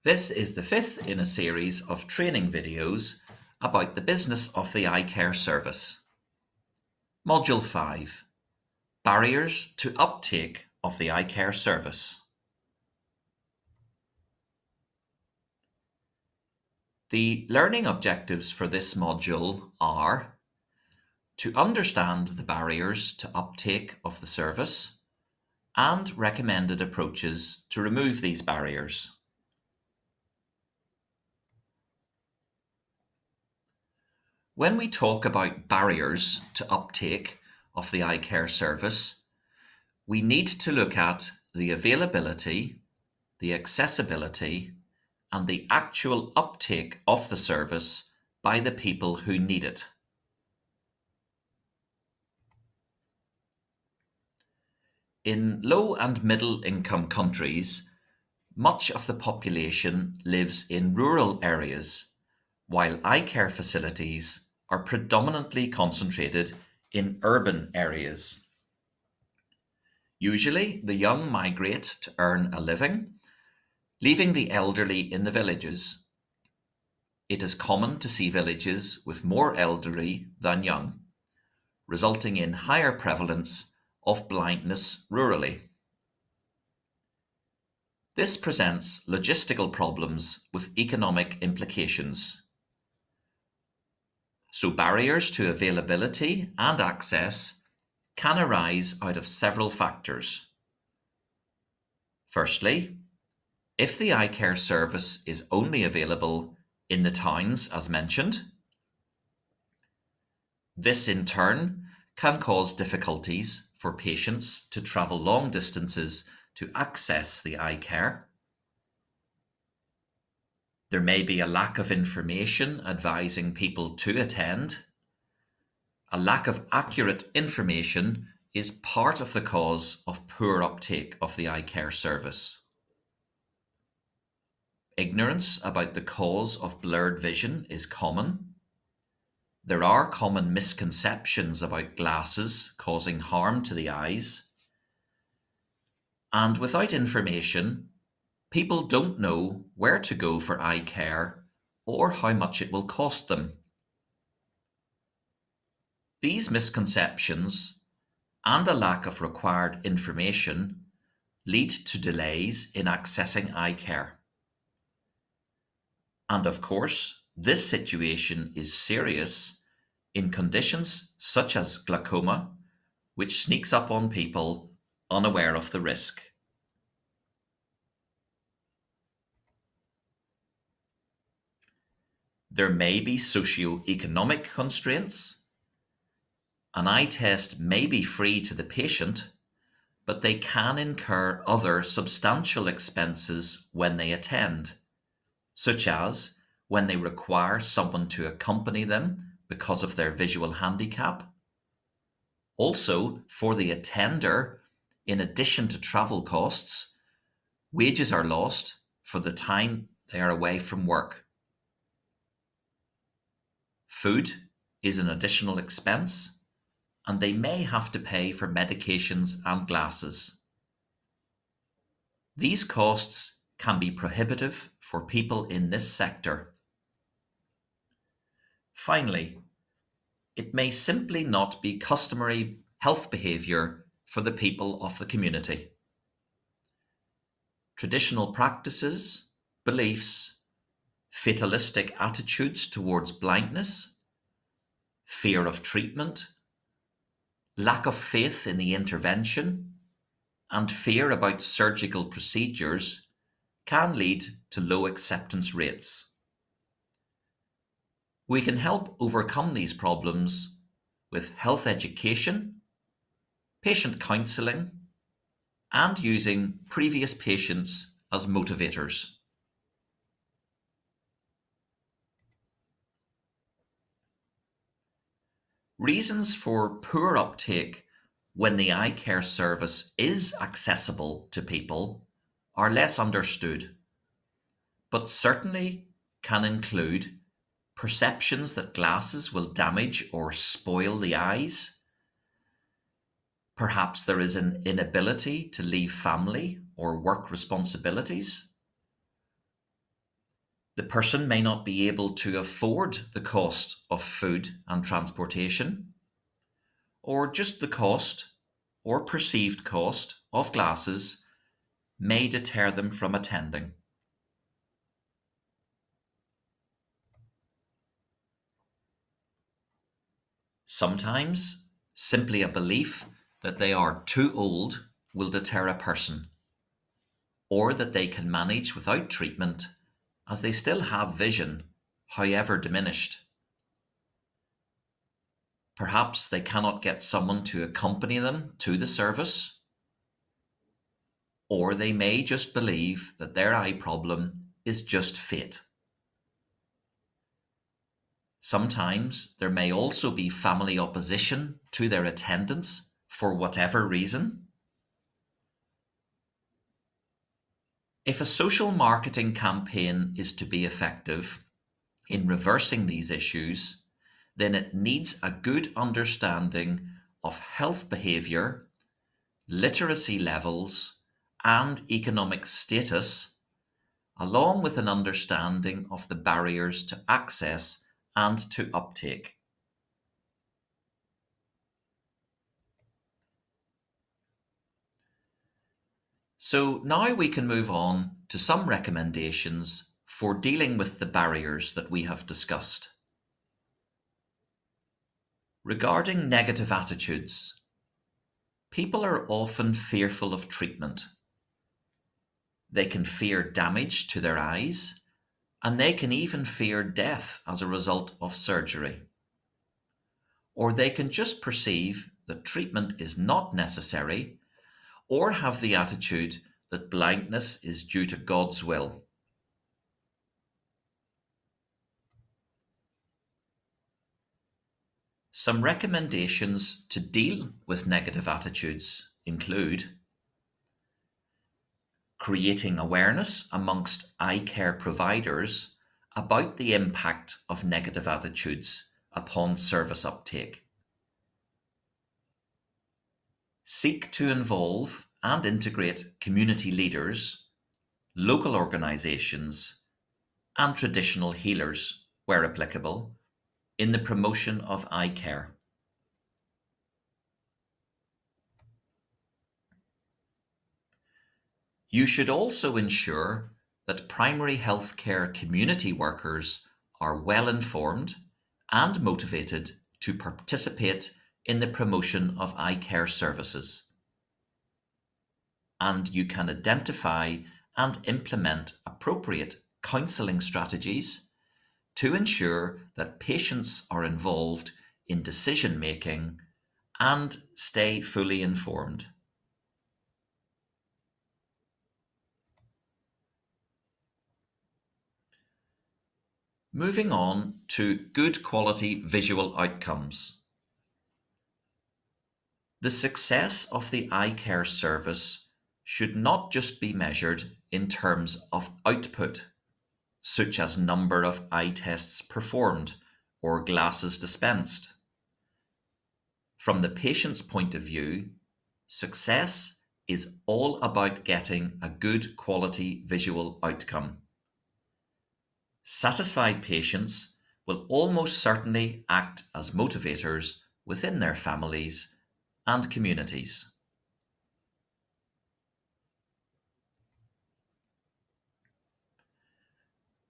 This is the fifth in a series of training videos about the business of the Eyecare service. Module 5: Barriers to uptake of the Eyecare service. The learning objectives for this module are to understand the barriers to uptake of the service and recommended approaches to remove these barriers. When we talk about barriers to uptake of the Eyecare service, we need to look at the availability, the accessibility, and the actual uptake of the service by the people who need it. In low and middle income countries, much of the population lives in rural areas, while eye care facilities are predominantly concentrated in urban areas. Usually, the young migrate to earn a living, leaving the elderly in the villages. It is common to see villages with more elderly than young, resulting in higher prevalence of blindness rurally. This presents logistical problems with economic implications. So barriers to availability and access can arise out of several factors. Firstly, if the eye care service is only available in the towns as mentioned, this in turn can cause difficulties for patients to travel long distances to access the eye care. There may be a lack of information advising people to attend. A lack of accurate information is part of the cause of poor uptake of the eye care service. Ignorance about the cause of blurred vision is common. There are common misconceptions about glasses causing harm to the eyes. And without information, people don't know where to go for eye care or how much it will cost them. These misconceptions and a lack of required information lead to delays in accessing eye care. And of course, this situation is serious in conditions such as glaucoma, which sneaks up on people unaware of the risk. There may be socio-economic constraints. An eye test may be free to the patient, but they can incur other substantial expenses when they attend, such as when they require someone to accompany them because of their visual handicap. Also, for the attender, in addition to travel costs, wages are lost for the time they are away from work. Food is an additional expense, and they may have to pay for medications and glasses. These costs can be prohibitive for people in this sector. Finally, it may simply not be customary health behaviour for the people of the community. Traditional practices, beliefs, fatalistic attitudes towards blindness, fear of treatment, lack of faith in the intervention, and fear about surgical procedures can lead to low acceptance rates. We can help overcome these problems with health education, patient counselling, and using previous patients as motivators. Reasons for poor uptake when the eye care service is accessible to people are less understood, but certainly can include perceptions that glasses will damage or spoil the eyes. Perhaps there is an inability to leave family or work responsibilities. The person may not be able to afford the cost of food and transportation, or just the cost or perceived cost of glasses may deter them from attending. Sometimes, simply a belief that they are too old will deter a person, or that they can manage without treatment as they still have vision, however diminished. Perhaps they cannot get someone to accompany them to the service, or they may just believe that their eye problem is just fate. Sometimes there may also be family opposition to their attendance for whatever reason. If a social marketing campaign is to be effective in reversing these issues, then it needs a good understanding of health behaviour, literacy levels, and economic status, along with an understanding of the barriers to access and to uptake. So now we can move on to some recommendations for dealing with the barriers that we have discussed. Regarding negative attitudes, people are often fearful of treatment. They can fear damage to their eyes, and they can even fear death as a result of surgery. Or they can just perceive that treatment is not necessary, or have the attitude that blindness is due to God's will. Some recommendations to deal with negative attitudes include creating awareness amongst eye care providers about the impact of negative attitudes upon service uptake. Seek to involve and integrate community leaders, local organisations, and traditional healers, where applicable, in the promotion of eye care. You should also ensure that primary healthcare community workers are well informed and motivated to participate in the promotion of eye care services. And you can identify and implement appropriate counselling strategies to ensure that patients are involved in decision making and stay fully informed. Moving on to good quality visual outcomes. The success of the eye care service should not just be measured in terms of output, such as number of eye tests performed or glasses dispensed. From the patient's point of view, success is all about getting a good quality visual outcome. Satisfied patients will almost certainly act as motivators within their families and communities.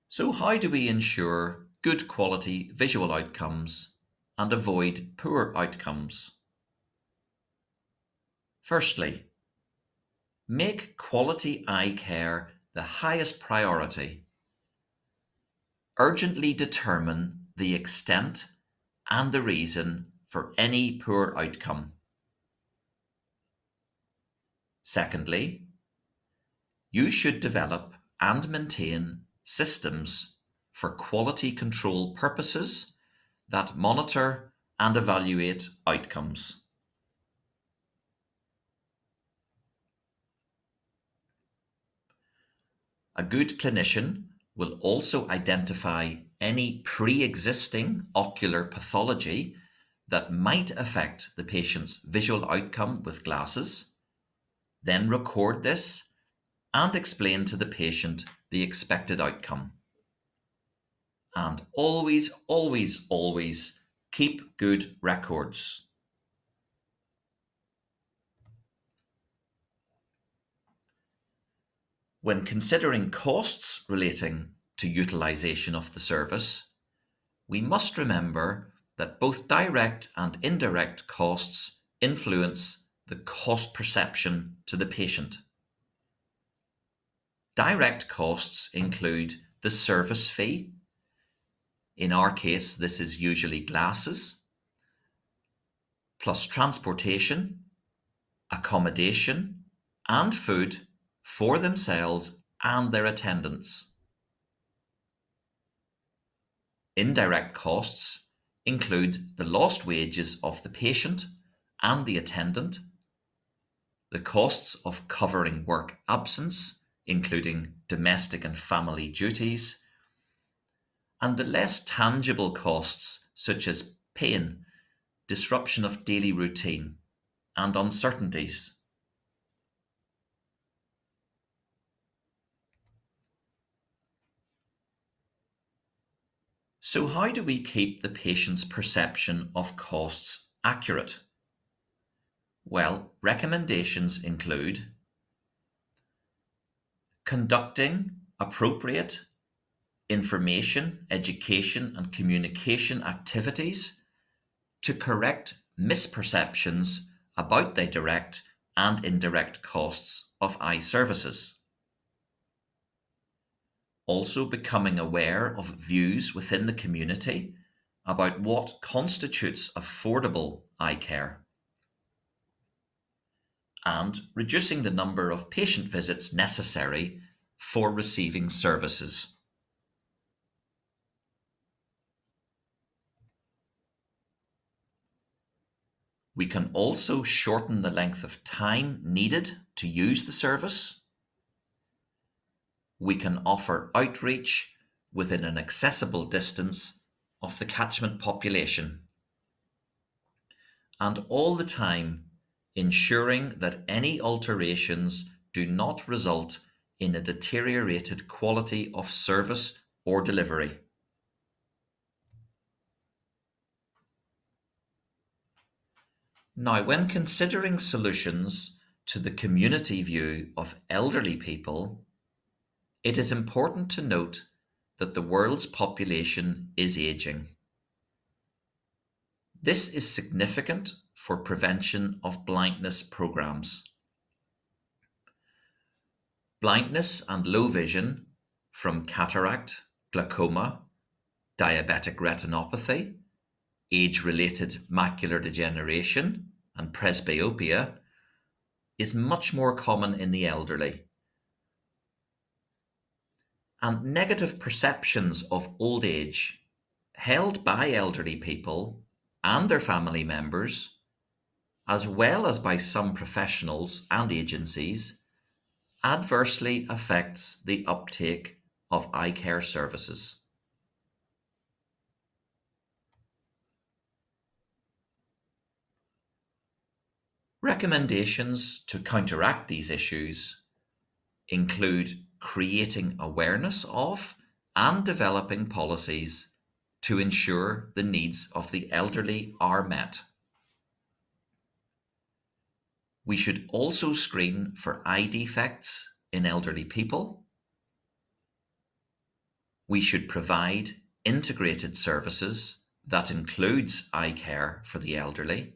So, how do we ensure good quality visual outcomes and avoid poor outcomes? Firstly, make quality eye care the highest priority. Urgently determine the extent and the reason for any poor outcome. Secondly, you should develop and maintain systems for quality control purposes that monitor and evaluate outcomes. A good clinician will also identify any pre-existing ocular pathology that might affect the patient's visual outcome with glasses, then record this and explain to the patient the expected outcome. And always, always, always keep good records. When considering costs relating to utilisation of the service, we must remember that both direct and indirect costs influence the cost perception to the patient. Direct costs include the service fee. In our case, this is usually glasses, plus transportation, accommodation, and food for themselves and their attendants. Indirect costs include the lost wages of the patient and the attendant, the costs of covering work absence, including domestic and family duties, and the less tangible costs such as pain, disruption of daily routine, and uncertainties. So, how do we keep the patient's perception of costs accurate? Well, recommendations include conducting appropriate information, education, and communication activities to correct misperceptions about the direct and indirect costs of eye services. Also, becoming aware of views within the community about what constitutes affordable eye care, and reducing the number of patient visits necessary for receiving services. We can also shorten the length of time needed to use the service. We can offer outreach within an accessible distance of the catchment population, and all the time ensuring that any alterations do not result in a deteriorated quality of service or delivery. Now, when considering solutions to the community view of elderly people, it is important to note that the world's population is ageing. This is significant for prevention of blindness programs. Blindness and low vision from cataract, glaucoma, diabetic retinopathy, age-related macular degeneration, and presbyopia is much more common in the elderly. And negative perceptions of old age held by elderly people and their family members, as well as by some professionals and agencies, adversely affects the uptake of eye care services. Recommendations to counteract these issues include creating awareness of and developing policies to ensure the needs of the elderly are met. We should also screen for eye defects in elderly people. We should provide integrated services that includes eye care for the elderly.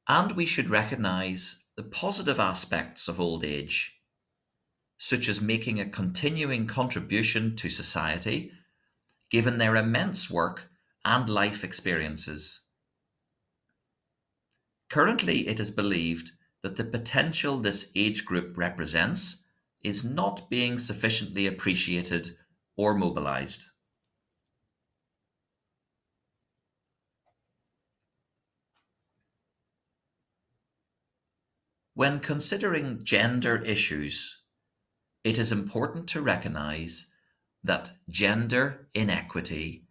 And we should recognise the positive aspects of old age, such as making a continuing contribution to society, given their immense work and life experiences. Currently, it is believed that the potential this age group represents is not being sufficiently appreciated or mobilised. When considering gender issues, it is important to recognise that gender inequity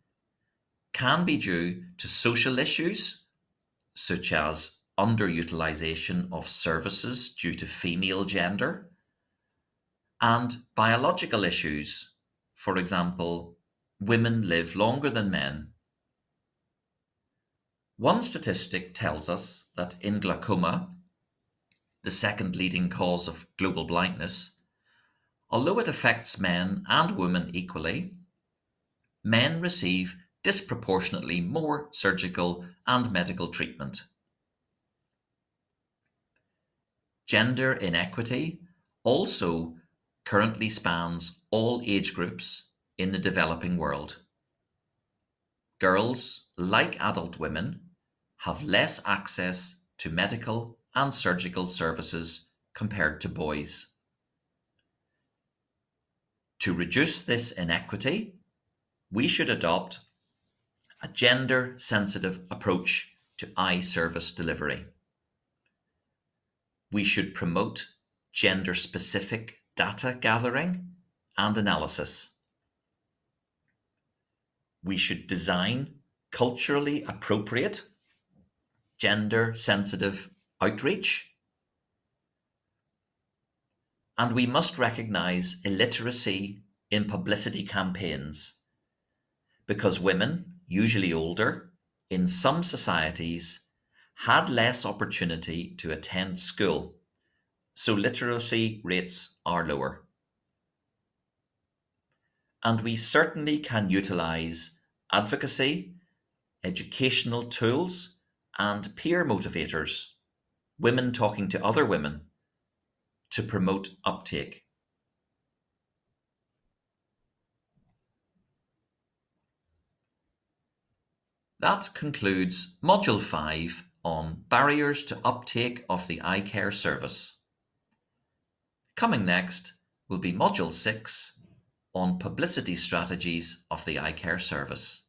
can be due to social issues such as underutilisation of services due to female gender, and biological issues For example, women live longer than men. One statistic tells us that in glaucoma, the second leading cause of global blindness, although it affects men and women equally, men receive disproportionately more surgical and medical treatment. Gender inequity also currently spans all age groups in the developing world. Girls, like adult women, have less access to medical and surgical services compared to boys. To reduce this inequity, we should adopt a gender sensitive approach to eye service delivery. We should promote gender specific data gathering and analysis. We should design culturally appropriate, gender sensitive outreach. And we must recognise illiteracy in publicity campaigns because women, usually older, in some societies had less opportunity to attend school, so literacy rates are lower. And we certainly can utilise advocacy, educational tools, and peer motivators, women talking to other women, to promote uptake. That concludes Module 5 on barriers to uptake of the Eyecare service. Coming next will be Module 6 on publicity strategies of the Eyecare service.